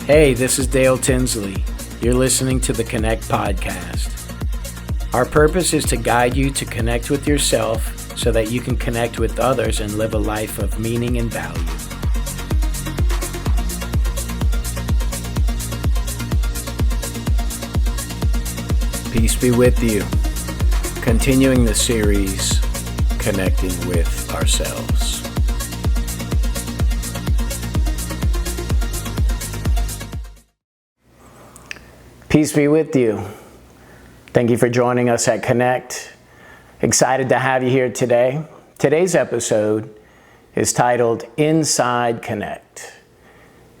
Hey, this is Dale Tinsley. You're listening to the Connect Podcast. Our purpose is to guide you to connect with yourself so that you can connect with others and live a life of meaning and value. Peace be with you. Continuing the series, Connecting with Ourselves. Peace be with you. Thank you for joining us at Connect. Excited to have you here today. Today's episode is titled Inside Connect.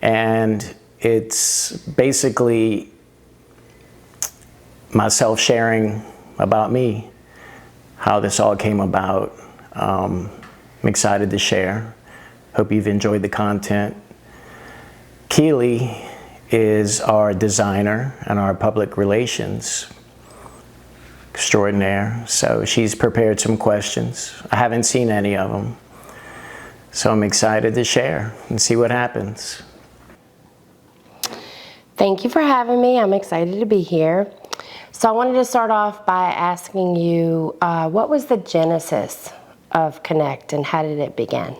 And it's basically myself sharing about me, how this all came about. I'm excited to share. Hope you've enjoyed the content. Keely is our designer and our public relations extraordinaire. So she's prepared some questions. I haven't seen any of them. So I'm excited to share and see what happens. Thank you for having me. I'm excited to be here. So I wanted to start off by asking you, what was the genesis of Connect and how did it begin?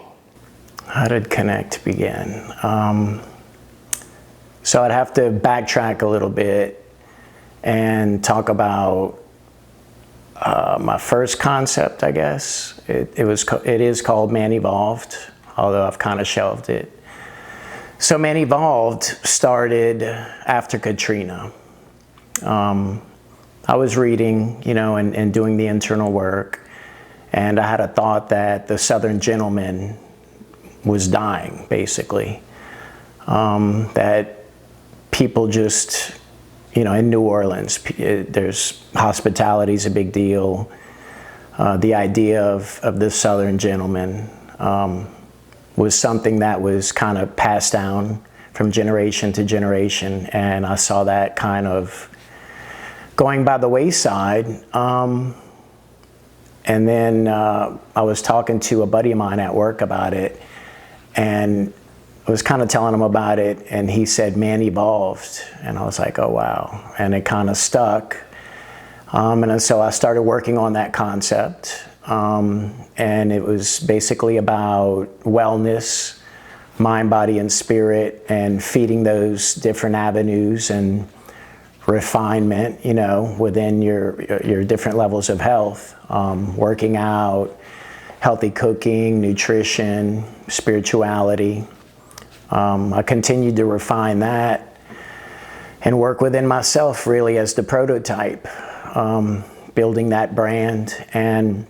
How did Connect begin? So I'd have to backtrack a little bit and talk about my first concept, I guess. It is called Man Evolved, although I've kind of shelved it. So Man Evolved started after Katrina. I was reading, and doing the internal work, and I had a thought that the Southern gentleman was dying, basically. That people just, in New Orleans, there's hospitality is a big deal. The idea of the Southern gentleman was something that was kind of passed down from generation to generation, and I saw that kind of going by the wayside. And then I was talking to a buddy of mine at work about it, and I was kind of telling him about it, and he said, Man Evolved. And I was like, oh, wow. And it kind of stuck. And so I started working on that concept. And it was basically about wellness, mind, body, and spirit, and feeding those different avenues and refinement, within your different levels of health, working out, healthy cooking, nutrition, spirituality. I continued to refine that and work within myself really as the prototype, building that brand. And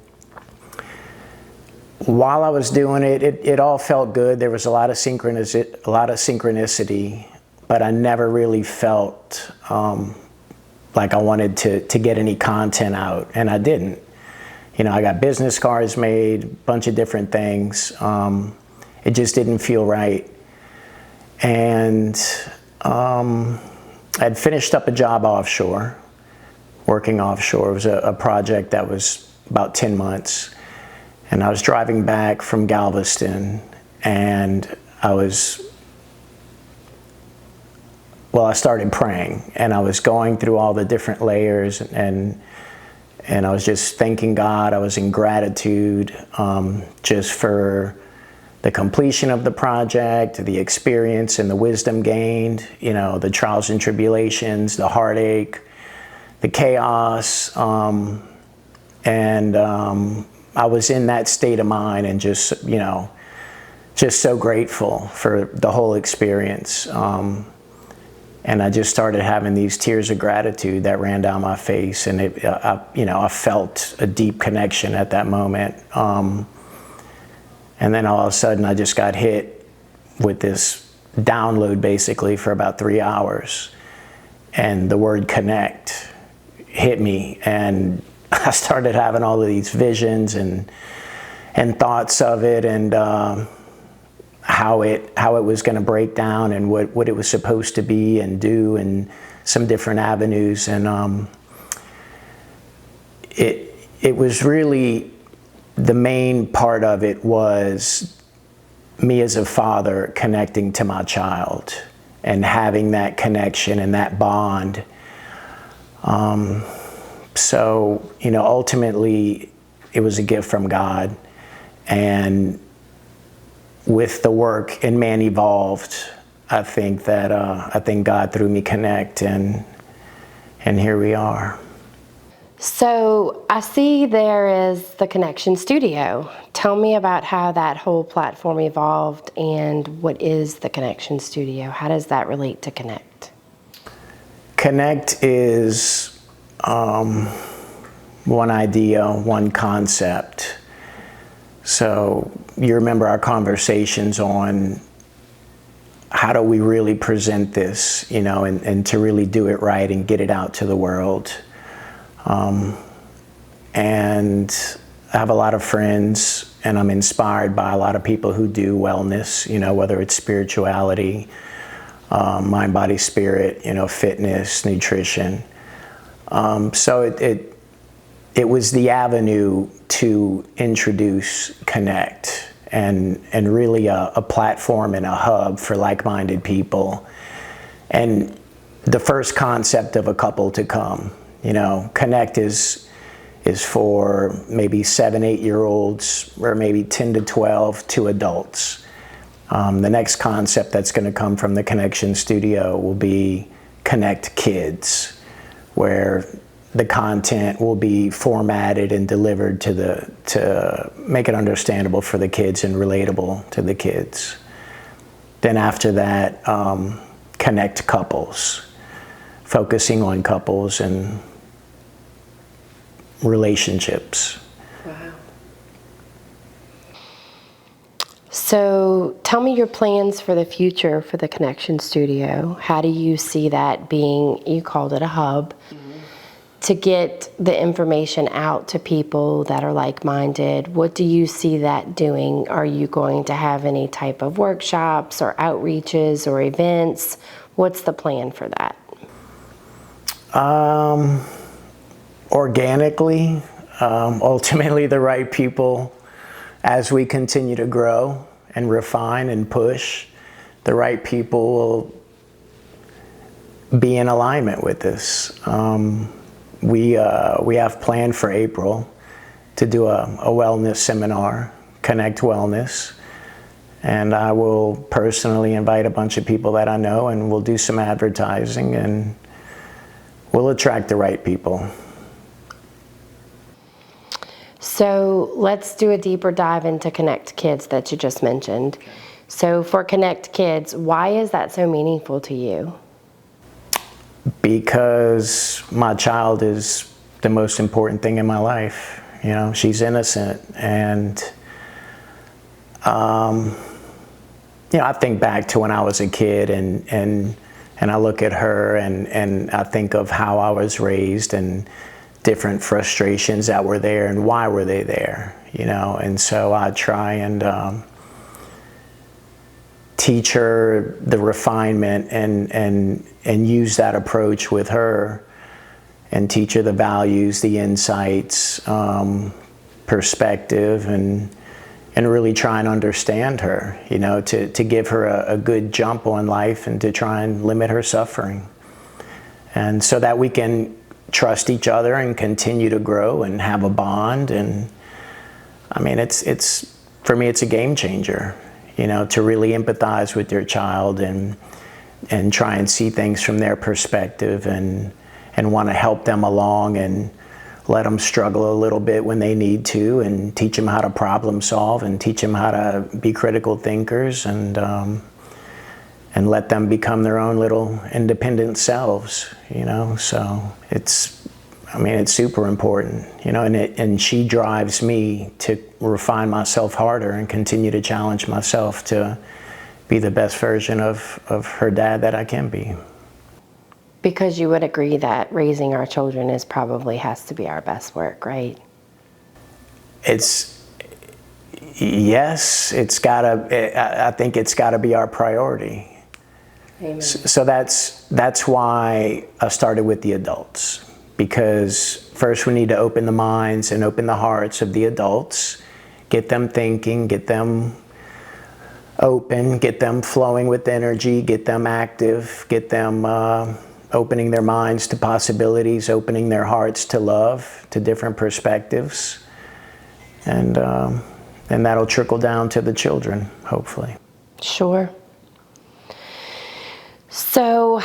while I was doing it, it all felt good. There was a lot of synchronicity, but I never really felt like I wanted to get any content out, and I didn't. I got business cards made, a bunch of different things. It just didn't feel right. And I'd finished up a job offshore, working offshore. It was a project that was about 10 months. And I was driving back from Galveston, and I started praying, and I was going through all the different layers, and I was just thanking God. I was in gratitude just for the completion of the project, the experience and the wisdom gained, the trials and tribulations, the heartache, the chaos. And I was in that state of mind and just so grateful for the whole experience. And I just started having these tears of gratitude that ran down my face. And I felt a deep connection at that moment. And then all of a sudden I just got hit with this download basically for about 3 hours. And the word connect hit me, and I started having all of these visions and thoughts of it, and how it was going to break down, and what it was supposed to be and do, and some different avenues. And it was really, the main part of it was me as a father connecting to my child and having that connection and that bond. So, you know, ultimately it was a gift from God, and with the work in Man Evolved, I think God threw me Connect, and here we are. So I see there is the Connection Studio. Tell me about how that whole platform evolved and what is the Connection Studio? How does that relate to Connect? Connect is one idea, one concept. So you remember our conversations on how do we really present this, you know, and to really do it right and get it out to the world. And I have a lot of friends, and I'm inspired by a lot of people who do wellness, you know, whether it's spirituality, mind, body, spirit, you know, fitness, nutrition. So it was the avenue to introduce Connect, and really a platform and a hub for like-minded people. And the first concept of a couple to come. You know, Connect is for maybe 7, 8-year-olds, or maybe 10 to 12 to adults. The next concept that's going to come from the Connection Studio will be Connect Kids, where the content will be formatted and delivered to make it understandable for the kids and relatable to the kids. Then after that, Connect Couples, focusing on couples and relationships. Wow. So tell me your plans for the future for the Connection Studio. How do you see that being, you called it a hub, to get the information out to people that are like-minded? What do you see that doing? Are you going to have any type of workshops or outreaches or events? What's the plan for that? Organically, ultimately the right people, as we continue to grow and refine and push, the right people will be in alignment with this. We have planned for April to do a wellness seminar, Connect Wellness, and I will personally invite a bunch of people that I know, and we'll do some advertising, and we'll attract the right people. So let's do a deeper dive into Connect Kids that you just mentioned. So for Connect Kids, why is that so meaningful to you? Because my child is the most important thing in my life. You know, she's innocent, and you know, I think back to when I was a kid, and I look at her, and I think of how I was raised and different frustrations that were there and why were they there, you know. And so I try and teach her the refinement and use that approach with her, and teach her the values, the insights, perspective, and really try and understand her, you know, to give her a good jump on life, and to try and limit her suffering. And so that we can trust each other and continue to grow and have a bond. And I mean, it's for me, it's a game changer, you know, to really empathize with your child and try and see things from their perspective, and want to help them along and let them struggle a little bit when they need to, and teach them how to problem solve, and teach them how to be critical thinkers, and let them become their own little independent selves, you know. So it's super important, you know, and she drives me to refine myself harder and continue to challenge myself to be the best version of her dad that I can be. Because you would agree that raising our children probably has to be our best work, right? Yes, I think it's gotta be our priority. Amen. So that's why I started with the adults, because first we need to open the minds and open the hearts of the adults, get them thinking, get them open, get them flowing with energy, get them active, get them opening their minds to possibilities, opening their hearts to love, to different perspectives. And that'll trickle down to the children, hopefully. Sure. So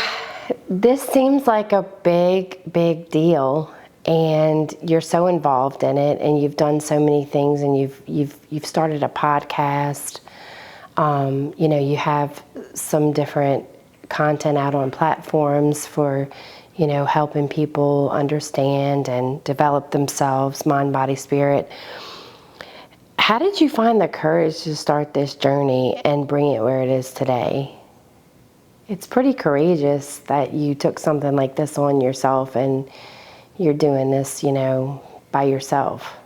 this seems like a big deal, and you're so involved in it, and you've done so many things, and you've started a podcast. You know, you have some different content out on platforms for, you know, helping people understand and develop themselves, mind, body, spirit. How did you find the courage to start this journey and bring it where it is today? It's pretty courageous that you took something like this on yourself and you're doing this, you know, by yourself.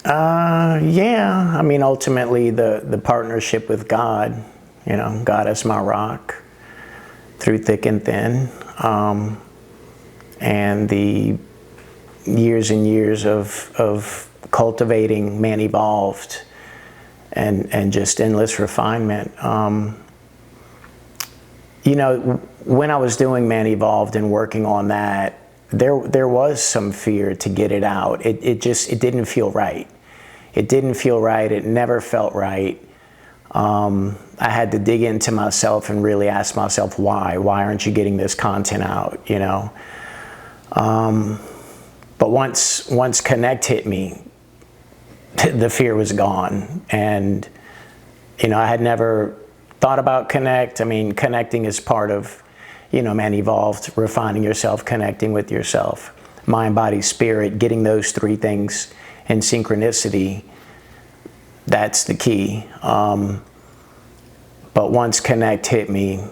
Yeah, I mean, ultimately the partnership with God, you know, God is my rock through thick and thin. And the years and years of cultivating Man Evolved and just endless refinement. You know, when I was doing Man Evolved and working on that, there was some fear to get it out. It didn't feel right. It didn't feel right. It never felt right. I had to dig into myself and really ask myself, why? Why aren't you getting this content out, you know? But once Connect hit me, the fear was gone. And, you know, I had never thought about Connect. I mean, connecting is part of, you know, Man Evolved, refining yourself, connecting with yourself, mind, body, spirit, getting those three things in synchronicity. That's the key. But once Connect hit me,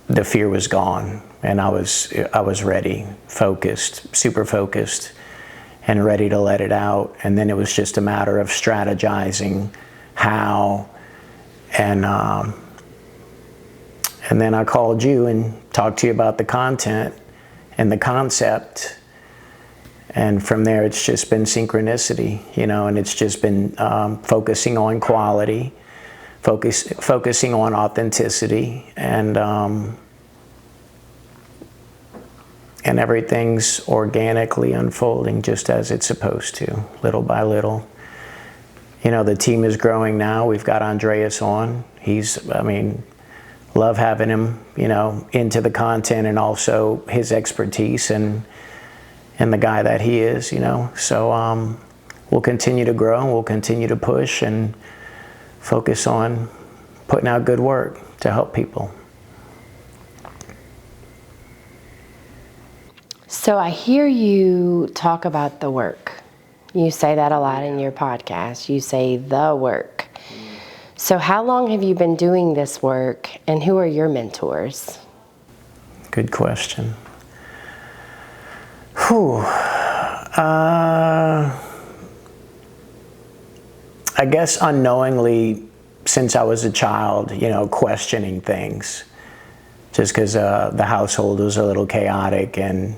the fear was gone, and I was ready, focused, super focused, and ready to let it out. And then it was just a matter of strategizing how, and then I called you and talked to you about the content and the concept. And from there, it's just been synchronicity, you know, and it's just been focusing on quality, focusing on authenticity, and everything's organically unfolding just as it's supposed to, little by little. You know, the team is growing now. We've got Andreas on. Love having him, you know, into the content and also his expertise and the guy that he is, you know. So we'll continue to grow and we'll continue to push and focus on putting out good work to help people. So I hear you talk about the work. You say that a lot in your podcast. You say the work. So how long have you been doing this work, and who are your mentors? Good question. I guess unknowingly, since I was a child, you know, questioning things, just because the household was a little chaotic, and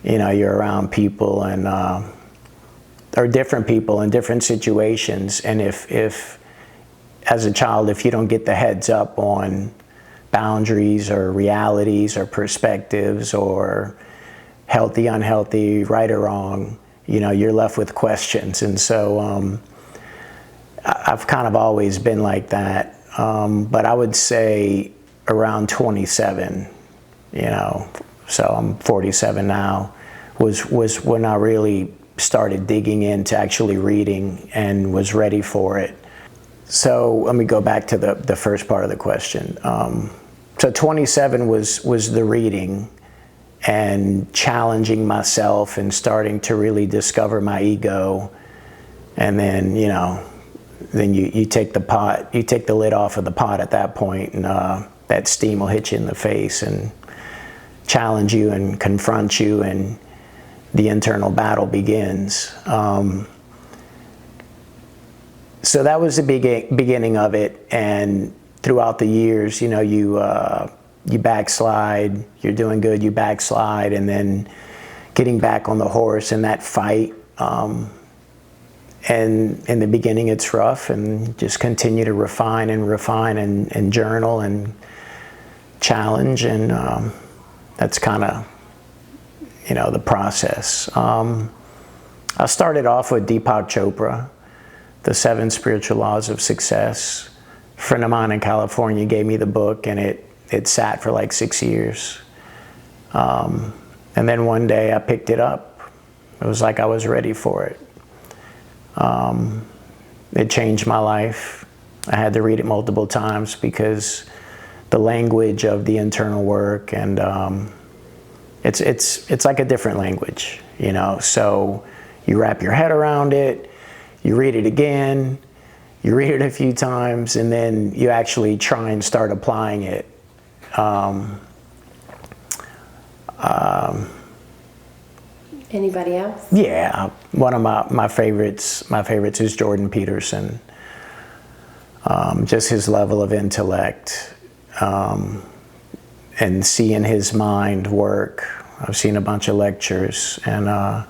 you know, you're around people and or different people in different situations, and if as a child, if you don't get the heads up on boundaries or realities or perspectives or healthy, unhealthy, right or wrong, you know, you're left with questions. And so I've kind of always been like that. But I would say around 27, you know, so I'm 47 now, was when I really started digging into actually reading and was ready for it. So let me go back to the first part of the question. So 27 was the reading and challenging myself and starting to really discover my ego. And then, you know, then you take the lid off of the pot at that point, and that steam will hit you in the face and challenge you and confront you, and the internal battle begins. So that was the beginning of it, and throughout the years, you know, you backslide, you're doing good, you backslide, and then getting back on the horse in that fight, And in the beginning, it's rough, and just continue to refine and journal and challenge, and that's kind of, the process. I started off with Deepak Chopra, The 7 Spiritual Laws of Success. A friend of mine in California gave me the book, and it sat for like 6 years. And then one day I picked it up. It was like I was ready for it. It changed my life. I had to read it multiple times because the language of the internal work, and it's like a different language, So you wrap your head around it, you read it again, you read it a few times, and then you actually try and start applying it. Anybody else? Yeah, one of my favorites is Jordan Peterson. Just his level of intellect, and seeing his mind work. I've seen a bunch of lectures, and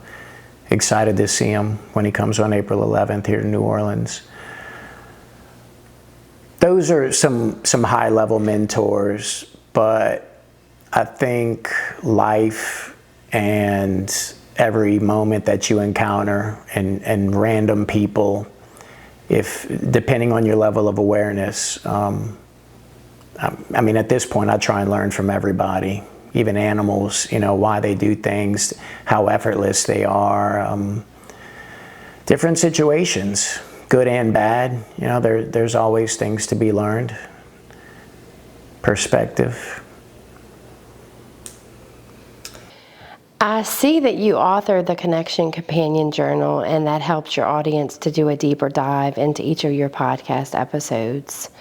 excited to see him when he comes on April 11th here in New Orleans. Those are some high-level mentors, but I think life and every moment that you encounter and random people, depending on your level of awareness, at this point I try and learn from everybody, even animals, why they do things, how effortless they are, different situations, good and bad, there's always things to be learned, perspective. I see that you authored the Connection Companion Journal, and that helps your audience to do a deeper dive into each of your podcast episodes.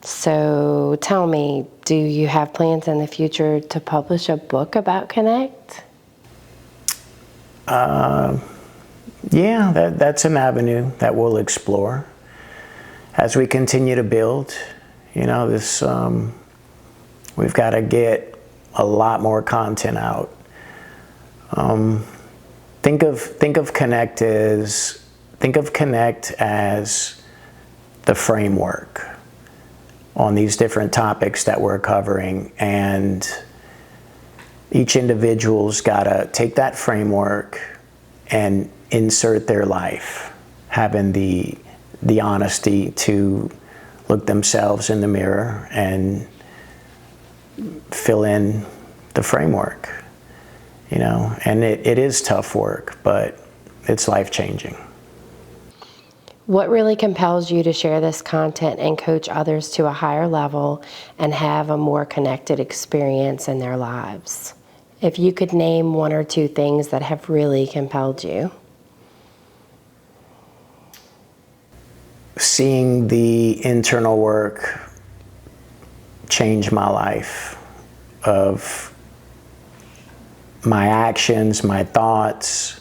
So tell me, do you have plans in the future to publish a book about Connect? Yeah, that's an avenue that we'll explore as we continue to build. This we've got to get a lot more content out. Think of Connect as the framework on these different topics that we're covering, and each individual's got to take that framework and insert their life, having the honesty to look themselves in the mirror and fill in the framework. And it is tough work, but it's life-changing. What really compels you to share this content and coach others to a higher level and have a more connected experience in their lives? If you could name 1 or 2 things that have really compelled you. Seeing the internal work change my life, of my actions, my thoughts,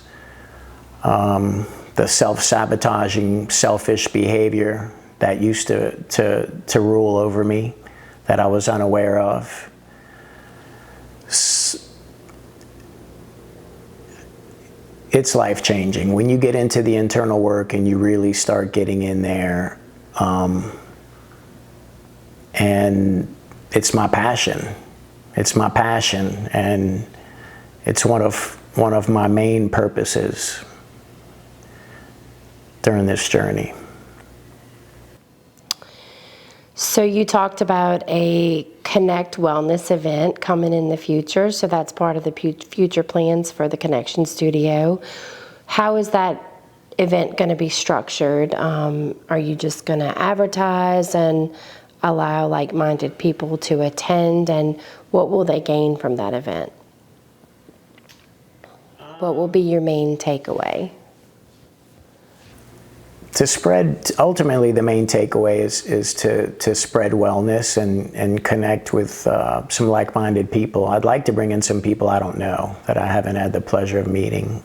the self-sabotaging, selfish behavior that used to rule over me that I was unaware of. It's life-changing. When you get into the internal work and you really start getting in there, and it's my passion. It's my passion, and it's one of my main purposes during this journey. So you talked about a Connect Wellness event coming in the future, so that's part of the future plans for the Connection Studio. How is that event going to be structured? Are you just going to advertise and allow like-minded people to attend, and what will they gain from that event? What will be your main takeaway? Ultimately the main takeaway is to spread wellness and connect with some like-minded people. I'd like to bring in some people I don't know, that I haven't had the pleasure of meeting.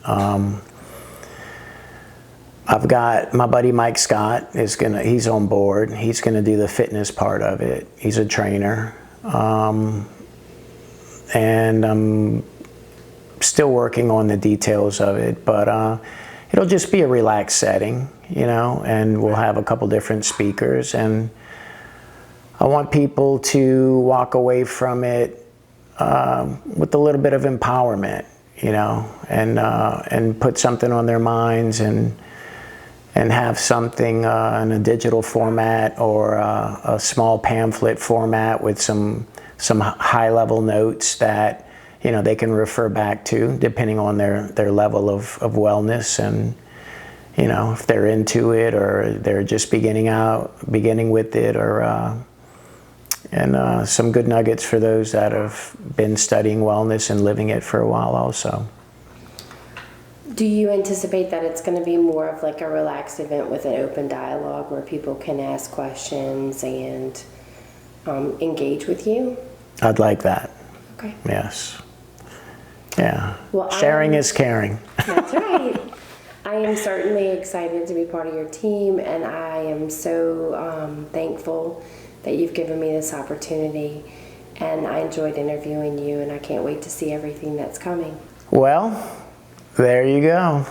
I've got my buddy Mike Scott he's on board. He's gonna do the fitness part of it. He's a trainer. And I'm still working on the details of it, but it'll just be a relaxed setting, and we'll have a couple different speakers, and I want people to walk away from it with a little bit of empowerment, and put something on their minds, and have something in a digital format or a small pamphlet format with some high-level notes that they can refer back to depending on their level of wellness, and if they're into it or they're just beginning with it, or and some good nuggets for those that have been studying wellness and living it for a while also. Do you anticipate that it's going to be more of like a relaxed event with an open dialogue where people can ask questions and engage with you? I'd like that. Okay. Yes. Yeah. Well, sharing is caring. That's right. I am certainly excited to be part of your team, and I am so thankful that you've given me this opportunity, and I enjoyed interviewing you, and I can't wait to see everything that's coming. Well, there you go.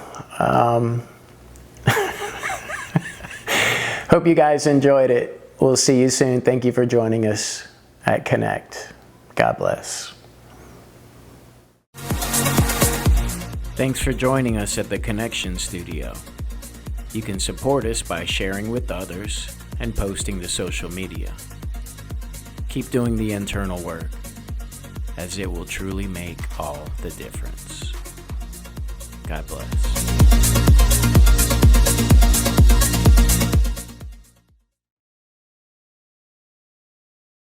Hope you guys enjoyed it. We'll see you soon. Thank you for joining us at Connect. God bless. Thanks for joining us at the Connection Studio. You can support us by sharing with others and posting to social media. Keep doing the internal work, as it will truly make all the difference. God bless.